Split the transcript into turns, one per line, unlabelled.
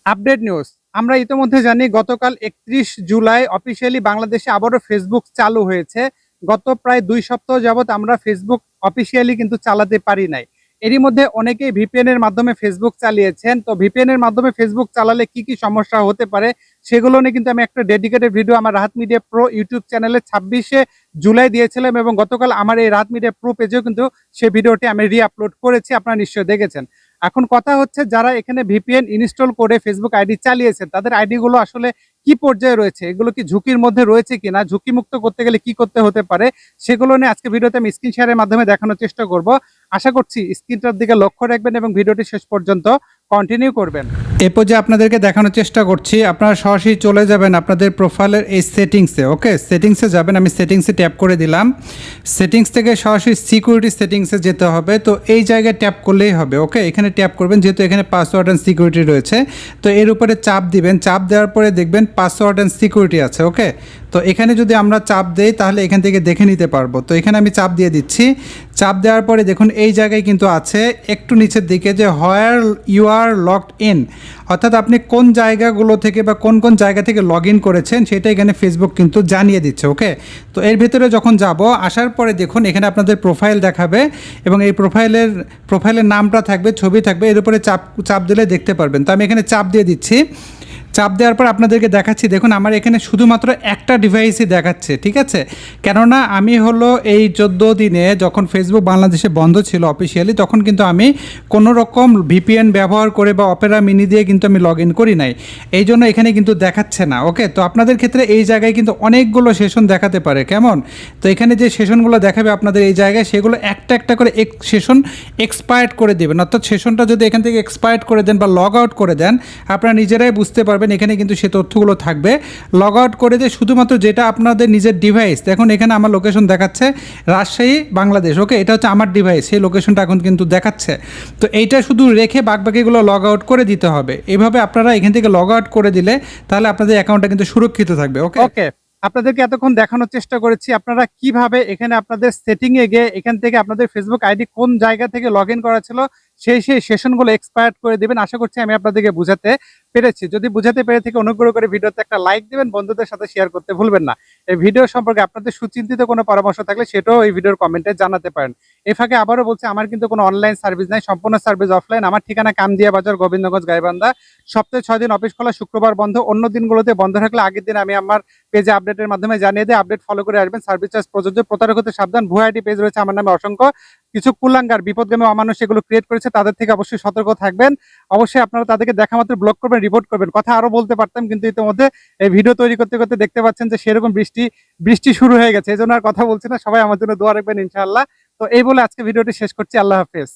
Update news. আমরা ইতিমধ্যে জানি গতকাল ৩১ জুলাই অফিসিয়ালি বাংলাদেশে আবারও ফেসবুক চালু হয়েছে। গত প্রায় ২ সপ্তাহ যাবৎ আমরা ফেসবুক অফিসিয়ালি কিন্তু চালাতে পারি নাই। এরই মধ্যে অনেকেই ভিপিএন এর মাধ্যমে ফেসবুক চালিয়েছেন। তো ভিপিএন এর মাধ্যমে ফেসবুক চালালে কি কি সমস্যা হতে পারে সেগুলো নিয়ে কিন্তু আমি একটা ডেডিকেটেড ভিডিও আমার রাহাত মিডিয়া প্রো ইউটিউব চ্যানেলে ২৬শে জুলাই দিয়েছিলাম এবং গতকাল আমার এই রাহাত মিডিয়া প্রো পেজেও কিন্তু সেই ভিডিওটি আমি রি-আপলোড করেছি, আপনারা নিশ্চয়ই দেখেছেন। এখন কথা হচ্ছে যারা এখানে ভিপিএন ইনস্টল করে ফেসবুক আইডি চালিয়েছেন তাদের আইডি গুলো আসলে কি পর্যায়ে রয়েছে, এগুলো কি ঝুঁকির মধ্যে রয়েছে কিনা, ঝুঁকি মুক্ত করতে গেলে কি করতে হতে পারে সেগুলো নিয়ে আজকে ভিডিওতে আমি স্ক্রিন শেয়ারের মাধ্যমে দেখানোর চেষ্টা করব। আশা করছি স্ক্রিনটার দিকে লক্ষ্য রাখবেন এবং ভিডিওটি শেষ পর্যন্ত কন্টিনিউ করবেন। এরপর যে আপনাদেরকে দেখানোর চেষ্টা করছি, আপনারা সরাসরি চলে যাবেন আপনাদের প্রোফাইলের এই সেটিংসে। ওকে, সেটিংসে যাবেন, আমি সেটিংসে ট্যাপ করে দিলাম। সেটিংস থেকে সরাসরি সিকিউরিটি সেটিংসে যেতে হবে। তো এই জায়গায় ট্যাপ করলেই হবে। ওকে, এখানে ট্যাপ করবেন, যেহেতু এখানে পাসওয়ার্ড অ্যান্ড সিকিউরিটি রয়েছে। তো এর উপরে চাপ দিবেন, চাপ দেওয়ার পরে দেখবেন পাসওয়ার্ড অ্যান্ড সিকিউরিটি আছে। ওকে, তো এখানে যদি আমরা চাপ দেই তাহলে এখান থেকে দেখে নিতে পারবো। তো এখানে আমি চাপ দিয়ে দিচ্ছি। চাপ দেওয়ার পরে দেখুন এই জায়গায় কিন্তু আছে একটু নিচের দিকে যে where you are logged in, অর্থাৎ আপনি কোন জায়গাগুলো থেকে বা কোন কোন জায়গা থেকে লগ ইন করেছেন সেটা এখানে ফেসবুক কিন্তু জানিয়ে দিচ্ছে। ওকে, তো এর ভিতরে যখন যাব, আসার পরে দেখুন এখানে আপনাদের প্রোফাইল দেখাবে এবং এই প্রোফাইলের নামটা থাকবে, ছবি থাকবে, এর উপরে চাপ দিলে দেখতে পারবেন। তো আমি এখানে চাপ দিয়ে দিচ্ছি। চাপ দেওয়ার পর আপনাদেরকে দেখাচ্ছি, দেখুন আমার এখানে শুধুমাত্র একটা ডিভাইসই দেখাচ্ছে। ঠিক আছে, কেননা আমি হলো এই 14 দিনে যখন ফেসবুক বাংলাদেশে বন্ধ ছিল অফিসিয়ালি, তখন কিন্তু আমি কোনো রকম ভিপিএন ব্যবহার করে বা অপেরা মিনি দিয়ে কিন্তু আমি লগ ইন করি নাই, এই জন্য এখানে কিন্তু দেখাচ্ছে না। ওকে, তো আপনাদের ক্ষেত্রে এই জায়গায় কিন্তু অনেকগুলো সেশন দেখাতে পারে। কেমন? তো এখানে যে সেশনগুলো দেখাবে আপনাদের এই জায়গায়, সেগুলো একটা একটা করে সেশন এক্সপায়ার্ড করে দেবেন। অর্থাৎ সেশনটা যদি এখান থেকে এক্সপায়ার্ড করে দেন বা লগ আউট করে দেন, আপনারা নিজেরাই বুঝতে পারবেন এখানে কিন্তু সে তথ্যগুলো থাকবে। লগ আউট করে দিয়ে শুধুমাত্র যেটা আপনাদের নিজের ডিভাইস, দেখুন এখানে আমার লোকেশন দেখাচ্ছে রাজশাহী বাংলাদেশ। ওকে, এটা হচ্ছে আমার ডিভাইস, সেই লোকেশনটা এখন কিন্তু দেখাচ্ছে। তো এইটা শুধু রেখে বাকিগুলো লগ আউট করে দিতে হবে। এইভাবে আপনারা এখান থেকে লগ আউট করে দিলে তাহলে আপনাদের অ্যাকাউন্টটা কিন্তু সুরক্ষিত থাকবে। ওকে ওকে, আপনাদেরকে এতক্ষণ দেখানোর চেষ্টা করেছি আপনারা কিভাবে এখানে আপনাদের সেটিংয়ে গিয়ে এখান থেকে আপনাদের ফেসবুক আইডি কোন জায়গা থেকে লগ ইন করা ছিল সেই সেশনগুলো এক্সপায়ার করে দেবেন। আশা করছি আমি আপনাদেরকে বুঝাতে পেরেছি। যদি বুঝাতে পেরে থেকে অনুগ্রহ করে ভিডিওতে একটা লাইক দিবেন, বন্ধুদের সাথে শেয়ার করতে ভুলবেন না। এই ভিডিও সম্পর্কে আপনাদের সুচিন্তিত কোনো পরামর্শ থাকলে সেটাও এই ভিডিওর কমেন্টে জানাতে পারেন। এই ফাঁকে আবারও বলছি, আমার কিন্তু কোনো অনলাইন সার্ভিস নাই, সম্পূর্ণ সার্ভিস অফলাইন। আমার ঠিকানা কামদিয়া বাজার, গোবিন্দগঞ্জ, গাইবান্ধা। সপ্তাহে 6 দিন অফিস খোলা, শুক্রবার বন্ধ। অন্য দিনগুলোতে বন্ধ থাকলে আগের দিন আমি আমার পেজে আপডেটের মাধ্যমে জানিয়ে দিই, আপডেট ফলো করে আসবেন। সার্ভিস চার্জ প্রযোজ্য। প্রতারক হতে সাবধান। ভুয়া আইডি পেজ রয়েছে আমার নামে অসংখ্য, কিছু কুলাঙ্গার বিপদগামী অমানুষ এগুলো ক্রিয়েট করেছে, তাদের থেকে অবশ্যই সতর্ক থাকবেন। অবশ্যই আপনারা তাদেরকে দেখা মাত্র ব্লক করবেন, রিপোর্ট করবেন। কথা আরো বলতে পারতাম, কিন্তু ইতিমধ্যে এই ভিডিও তৈরি করতে করতে দেখতে পাচ্ছেন যে সেরকম বৃষ্টি শুরু হয়ে গেছে, এই জন্য আর কথা বলছি না। সবাই আমার জন্য দোয়া রাখবেন ইনশাআল্লাহ। তো এই বলে আজকে ভিডিওটি শেষ করছি। আল্লাহ হাফেজ।